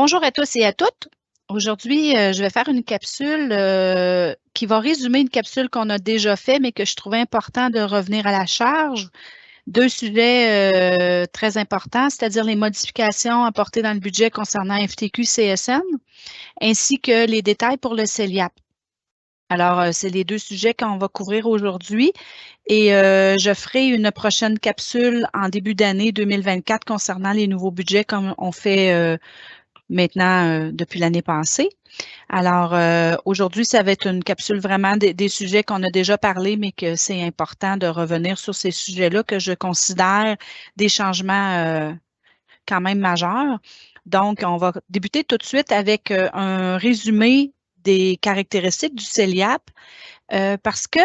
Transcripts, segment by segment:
Bonjour à tous et à toutes. Aujourd'hui, je vais faire une capsule qui va résumer une capsule qu'on a déjà fait, mais que je trouvais important de revenir à la charge. Deux sujets très importants, c'est-à-dire les modifications apportées dans le budget concernant FTQ-CSN, ainsi que les détails pour le CELIAP. Alors, c'est les deux sujets qu'on va couvrir aujourd'hui et je ferai une prochaine capsule en début d'année 2024 concernant les nouveaux budgets comme on fait maintenant depuis l'année passée. Alors, aujourd'hui, ça va être une capsule vraiment des sujets qu'on a déjà parlé, mais que c'est important de revenir sur ces sujets-là que je considère des changements quand même majeurs. Donc, on va débuter tout de suite avec un résumé des caractéristiques du CELIAP parce que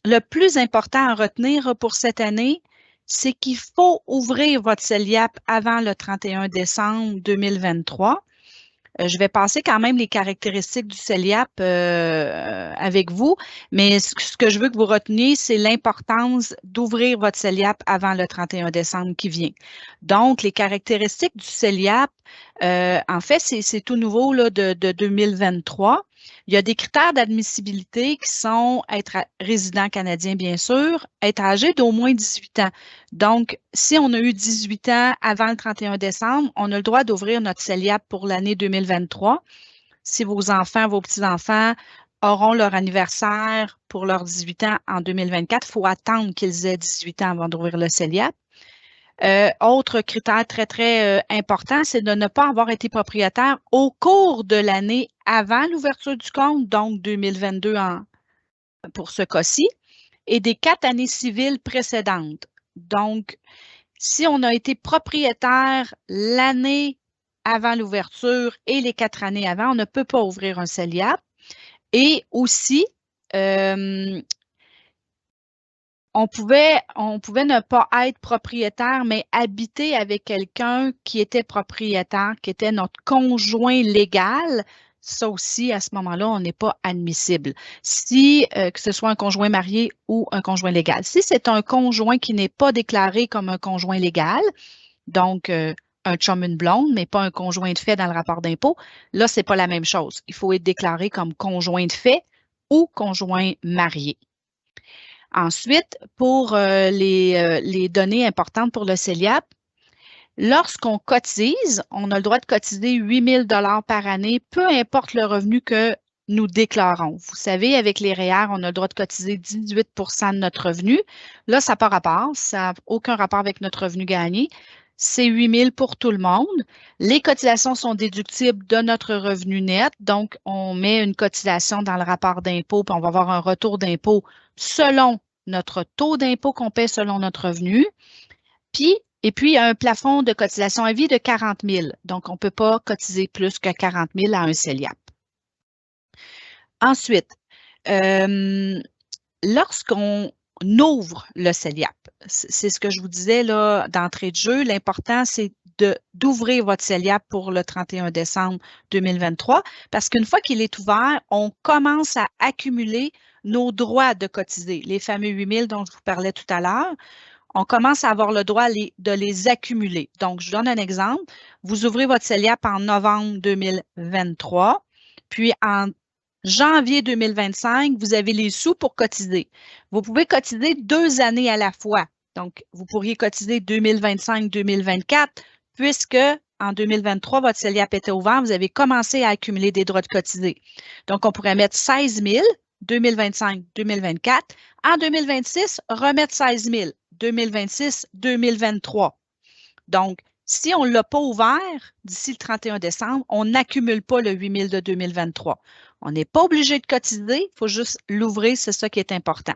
le plus important à retenir pour cette année, c'est qu'il faut ouvrir votre CELIAP avant le 31 décembre 2023. Je vais passer quand même les caractéristiques du CELIAP avec vous, mais ce que je veux que vous reteniez, c'est l'importance d'ouvrir votre CELIAP avant le 31 décembre qui vient. Donc, les caractéristiques du CELIAP, en fait, c'est tout nouveau là, de 2023. Il y a des critères d'admissibilité qui sont être résident canadien, bien sûr, être âgé d'au moins 18 ans. Donc, si on a eu 18 ans avant le 31 décembre, on a le droit d'ouvrir notre CELIAP pour l'année 2023. Si vos enfants, vos petits-enfants auront leur anniversaire pour leurs 18 ans en 2024, il faut attendre qu'ils aient 18 ans avant d'ouvrir le CELIAP. Autre critère très, très important, c'est de ne pas avoir été propriétaire au cours de l'année avant l'ouverture du compte, donc 2022 pour ce cas-ci, et des 4 années civiles précédentes. Donc, si on a été propriétaire l'année avant l'ouverture et les 4 années avant, on ne peut pas ouvrir un CELIAP. Et aussi, on pouvait ne pas être propriétaire, mais habiter avec quelqu'un qui était propriétaire, qui était notre conjoint légal. Ça aussi, à ce moment-là, on n'est pas admissible. Si, que ce soit un conjoint marié ou un conjoint légal. Si c'est un conjoint qui n'est pas déclaré comme un conjoint légal, donc un chum, une blonde, mais pas un conjoint de fait dans le rapport d'impôt, là, c'est pas la même chose. Il faut être déclaré comme conjoint de fait ou conjoint marié. Ensuite, pour les données importantes pour le CELIAP, lorsqu'on cotise, on a le droit de cotiser 8 000 par année, peu importe le revenu que nous déclarons. Vous savez, avec les REER, on a le droit de cotiser 18 de notre revenu. Là, ça n'a pas rapport, ça n'a aucun rapport avec notre revenu gagné. C'est 8 000 pour tout le monde. Les cotisations sont déductibles de notre revenu net. Donc, on met une cotisation dans le rapport d'impôt, puis on va avoir un retour d'impôt selon notre taux d'impôt qu'on paie selon notre revenu. Et puis, il y a un plafond de cotisation à vie de 40 000. Donc, on ne peut pas cotiser plus que 40 000 à un CELIAP. Ensuite, lorsqu'on ouvre le CELIAP, c'est ce que je vous disais là d'entrée de jeu, l'important, c'est d'ouvrir votre CELIAP pour le 31 décembre 2023 parce qu'une fois qu'il est ouvert, on commence à accumuler nos droits de cotiser, les fameux 8 000 dont je vous parlais tout à l'heure. On commence à avoir le droit de les accumuler. Donc, je vous donne un exemple. Vous ouvrez votre CELIAP en novembre 2023, puis en janvier 2025, vous avez les sous pour cotiser. Vous pouvez cotiser 2 années à la fois. Donc, vous pourriez cotiser 2025-2024, puisque en 2023, votre CELIAP était ouvert, vous avez commencé à accumuler des droits de cotiser. Donc, on pourrait mettre 16 000, 2025-2024. En 2026, remettre 16 000, 2026-2023. Donc, si on ne l'a pas ouvert d'ici le 31 décembre, on n'accumule pas le 8 000 de 2023. On n'est pas obligé de cotiser, il faut juste l'ouvrir, c'est ça qui est important.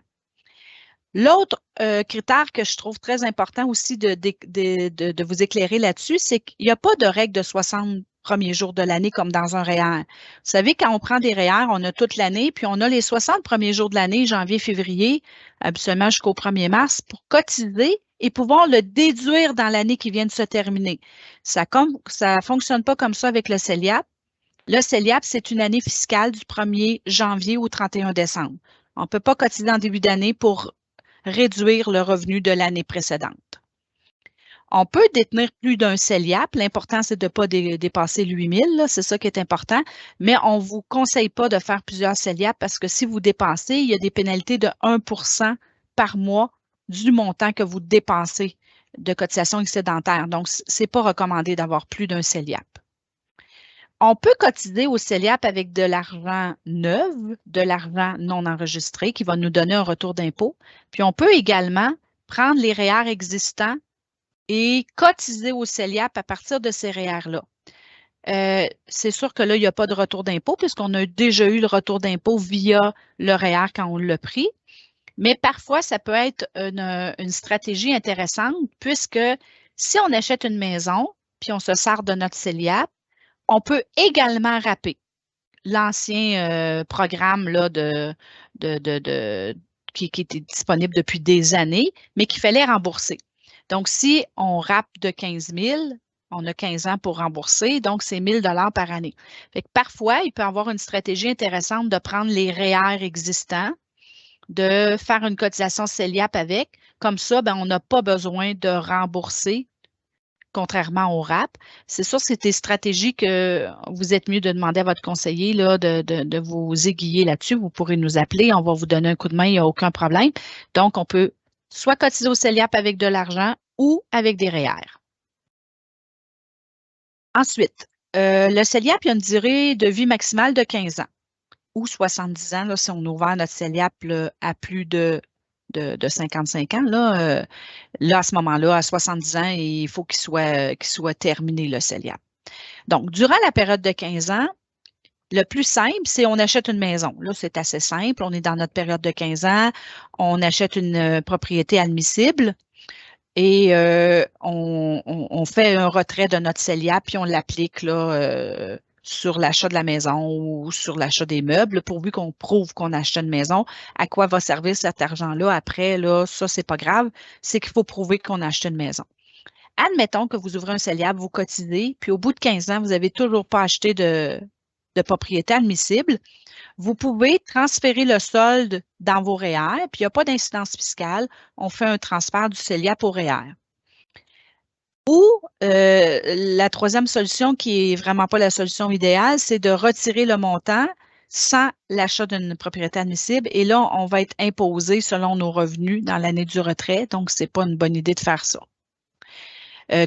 L'autre critère que je trouve très important aussi de vous éclairer là-dessus, c'est qu'il n'y a pas de règle de 60 premiers jours de l'année comme dans un REER. Vous savez, quand on prend des REER, on a toute l'année, puis on a les 60 premiers jours de l'année, janvier, février, absolument jusqu'au 1er mars, pour cotiser et pouvoir le déduire dans l'année qui vient de se terminer. Ça ne fonctionne pas comme ça avec le CELIAP. Le CELIAP, c'est une année fiscale du 1er janvier au 31 décembre. On ne peut pas cotiser en début d'année pour réduire le revenu de l'année précédente. On peut détenir plus d'un CELIAP. L'important, c'est de ne pas dépasser le 8 000, c'est ça qui est important. Mais on ne vous conseille pas de faire plusieurs CELIAP parce que si vous dépensez, il y a des pénalités de 1% par mois du montant que vous dépensez de cotisation excédentaire. Donc, ce n'est pas recommandé d'avoir plus d'un CELIAP. On peut cotiser au CELIAP avec de l'argent neuf, de l'argent non enregistré qui va nous donner un retour d'impôt. Puis on peut également prendre les REER existants et cotiser au CELIAP à partir de ces REER-là. C'est sûr que là, il n'y a pas de retour d'impôt puisqu'on a déjà eu le retour d'impôt via le REER quand on l'a pris. Mais parfois, ça peut être une stratégie intéressante puisque si on achète une maison puis on se sert de notre CELIAP, on peut également rapper l'ancien programme là, qui était disponible depuis des années, mais qu'il fallait rembourser. Donc, si on rappe de 15 000, on a 15 ans pour rembourser, donc c'est 1 000 par année. Fait que parfois, il peut y avoir une stratégie intéressante de prendre les REER existants, de faire une cotisation CELIAP avec. Comme ça, ben, on n'a pas besoin de rembourser contrairement au RAP. C'est sûr que c'est des stratégies que vous êtes mieux de demander à votre conseiller là, de vous aiguiller là-dessus. Vous pourrez nous appeler, on va vous donner un coup de main, il n'y a aucun problème. Donc, on peut soit cotiser au CELIAP avec de l'argent ou avec des REER. Ensuite, le CELIAP, il y a une durée de vie maximale de 15 ans ou 70 ans là, si on a ouvert notre CELIAP là, à plus de 55 ans. Là, à ce moment-là, à 70 ans, il faut qu'il soit terminé, le CELIAP. Donc, durant la période de 15 ans, le plus simple, c'est on achète une maison. Là, c'est assez simple. On est dans notre période de 15 ans. On achète une propriété admissible et on fait un retrait de notre CELIAP puis on l'applique là, sur l'achat de la maison ou sur l'achat des meubles, pourvu qu'on prouve qu'on a acheté une maison. À quoi va servir cet argent-là après? Là, ça, c'est pas grave. C'est qu'il faut prouver qu'on a acheté une maison. Admettons que vous ouvrez un CELIAP, vous cotisez, puis au bout de 15 ans, vous n'avez toujours pas acheté de propriété admissible. Vous pouvez transférer le solde dans vos REER, puis il n'y a pas d'incidence fiscale. On fait un transfert du CELIAP au REER. Ou la troisième solution, qui est vraiment pas la solution idéale, c'est de retirer le montant sans l'achat d'une propriété admissible. Et là, on va être imposé selon nos revenus dans l'année du retrait. Donc, c'est pas une bonne idée de faire ça.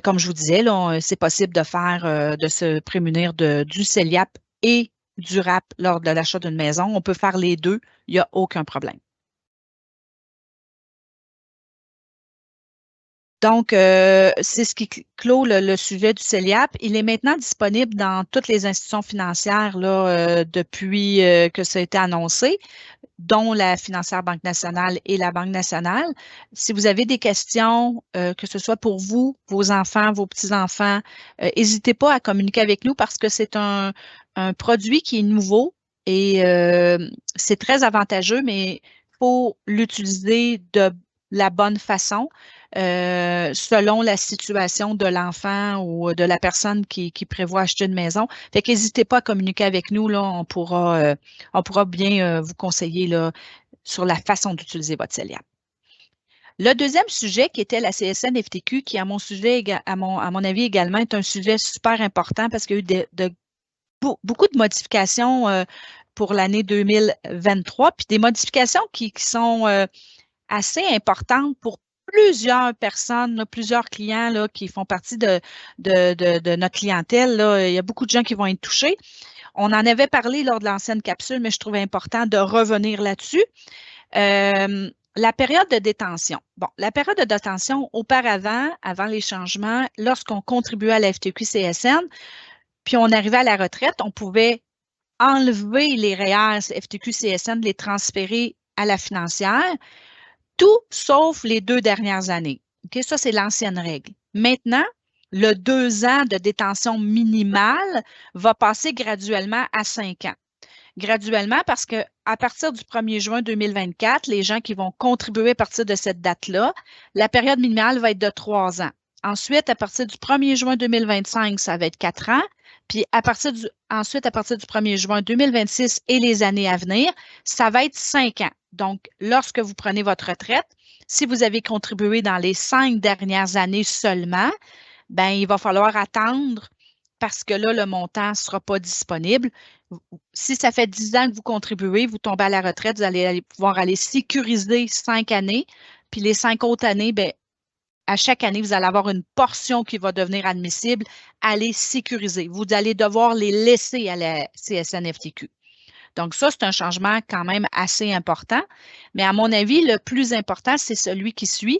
Comme je vous disais, c'est possible de faire, de se prémunir du CELIAP et du RAP lors de l'achat d'une maison. On peut faire les deux, il n'y a aucun problème. Donc, c'est ce qui clôt le sujet du CELIAP. Il est maintenant disponible dans toutes les institutions financières là, depuis que ça a été annoncé, dont la financière Banque nationale et la Banque nationale. Si vous avez des questions, que ce soit pour vous, vos enfants, vos petits-enfants, n'hésitez pas à communiquer avec nous parce que c'est un produit qui est nouveau et c'est très avantageux, mais il faut l'utiliser de la bonne façon. Selon la situation de l'enfant ou de la personne qui prévoit acheter une maison. Fait qu'hésitez pas à communiquer avec nous, là, on pourra bien vous conseiller là, sur la façon d'utiliser votre CELIAP. Le deuxième sujet qui était la CSN-FTQ, qui à mon avis également est un sujet super important parce qu'il y a eu beaucoup de modifications pour l'année 2023, puis des modifications qui sont assez importantes pour plusieurs personnes, là, plusieurs clients là, qui font partie de notre clientèle. Là. Il y a beaucoup de gens qui vont être touchés. On en avait parlé lors de l'ancienne capsule, mais je trouvais important de revenir là-dessus. La période de détention. Bon, la période de détention, auparavant, avant les changements, lorsqu'on contribuait à la FTQ-CSN, puis on arrivait à la retraite, on pouvait enlever les REER FTQ-CSN, les transférer à la financière, tout sauf les 2 dernières années. Okay? Ça, c'est l'ancienne règle. Maintenant, le 2 ans de détention minimale va passer graduellement à 5 ans. Graduellement parce qu'à partir du 1er juin 2024, les gens qui vont contribuer à partir de cette date-là, la période minimale va être de 3 ans. Ensuite, à partir du 1er juin 2025, ça va être 4 ans. Puis ensuite, à partir du 1er juin 2026 et les années à venir, ça va être 5 ans. Donc, lorsque vous prenez votre retraite, si vous avez contribué dans les 5 dernières années seulement, ben il va falloir attendre parce que là, le montant ne sera pas disponible. Si ça fait 10 ans que vous contribuez, vous tombez à la retraite, vous allez pouvoir aller sécuriser 5 années. Puis les 5 autres années, ben, à chaque année, vous allez avoir une portion qui va devenir admissible à les sécuriser. Vous allez devoir les laisser à la CSN-FTQ. Donc, ça, c'est un changement quand même assez important. Mais à mon avis, le plus important, c'est celui qui suit.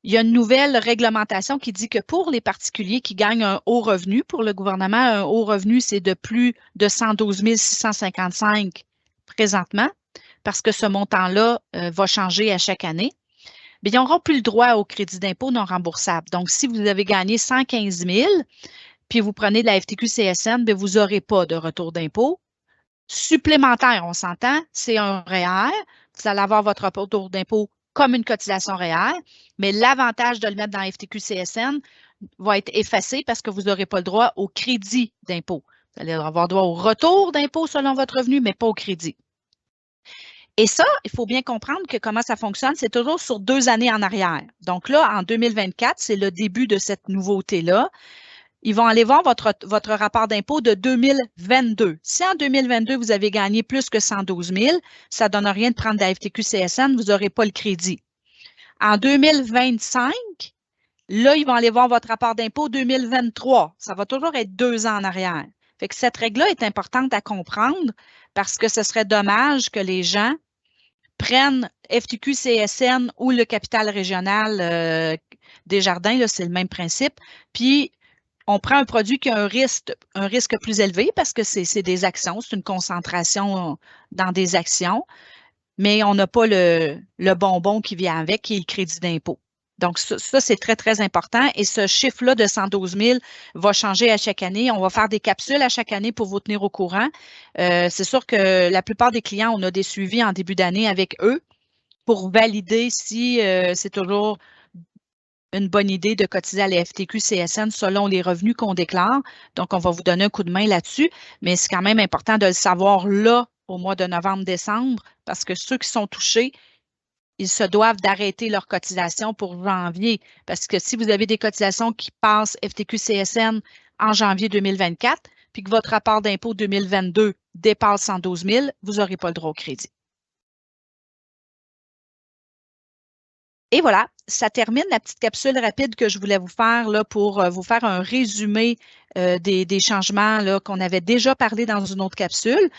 Il y a une nouvelle réglementation qui dit que pour les particuliers qui gagnent un haut revenu, pour le gouvernement, un haut revenu, c'est de plus de 112 655 présentement, parce que ce montant-là va changer à chaque année. Mais ils n'auront plus le droit au crédit d'impôt non remboursable. Donc, si vous avez gagné 115 000, puis vous prenez de la FTQ-CSN, bien, vous n'aurez pas de retour d'impôt. Supplémentaire, on s'entend, c'est un REER. Vous allez avoir votre retour d'impôt comme une cotisation REER, mais l'avantage de le mettre dans FTQ-CSN va être effacé parce que vous n'aurez pas le droit au crédit d'impôt. Vous allez avoir droit au retour d'impôt selon votre revenu, mais pas au crédit. Et ça, il faut bien comprendre que comment ça fonctionne, c'est toujours sur 2 années en arrière. Donc là, en 2024, c'est le début de cette nouveauté-là. Ils vont aller voir votre rapport d'impôt de 2022. Si en 2022, vous avez gagné plus que 112 000, ça ne donne rien de prendre de la FTQ-CSN, vous n'aurez pas le crédit. En 2025, là, ils vont aller voir votre rapport d'impôt 2023. Ça va toujours être 2 ans en arrière. Fait que cette règle-là est importante à comprendre parce que ce serait dommage que les gens prennent FTQ-CSN ou le capital régional Desjardins, c'est le même principe, puis on prend un produit qui a un risque plus élevé parce que c'est des actions, c'est une concentration dans des actions, mais on n'a pas le bonbon qui vient avec, qui est le crédit d'impôt. Donc, ça c'est très, très important. Et ce chiffre-là de 112 000 va changer à chaque année. On va faire des capsules à chaque année pour vous tenir au courant. C'est sûr que la plupart des clients, on a des suivis en début d'année avec eux pour valider si c'est toujours une bonne idée de cotiser à la FTQ-CSN selon les revenus qu'on déclare. Donc, on va vous donner un coup de main là-dessus, mais c'est quand même important de le savoir là au mois de novembre-décembre parce que ceux qui sont touchés, ils se doivent d'arrêter leur cotisation pour janvier. Parce que si vous avez des cotisations qui passent FTQ-CSN en janvier 2024, puis que votre rapport d'impôt 2022 dépasse 112 000, vous n'aurez pas le droit au crédit. Et voilà, ça termine la petite capsule rapide que je voulais vous faire là, pour vous faire un résumé des changements qu'on avait déjà parlé dans une autre capsule.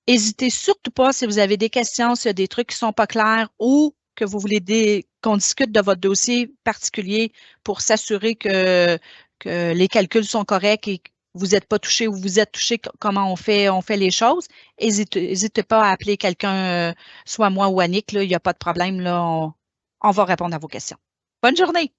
N'hésitez surtout pas si vous avez des questions, s'il y a des trucs qui ne sont pas clairs ou que vous voulez qu'on discute de votre dossier particulier pour s'assurer que les calculs sont corrects et que vous n'êtes pas touché ou vous êtes touché, comment on fait les choses. N'hésitez pas à appeler quelqu'un, soit moi ou Annick, là, il n'y a pas de problème, là, on va répondre à vos questions. Bonne journée!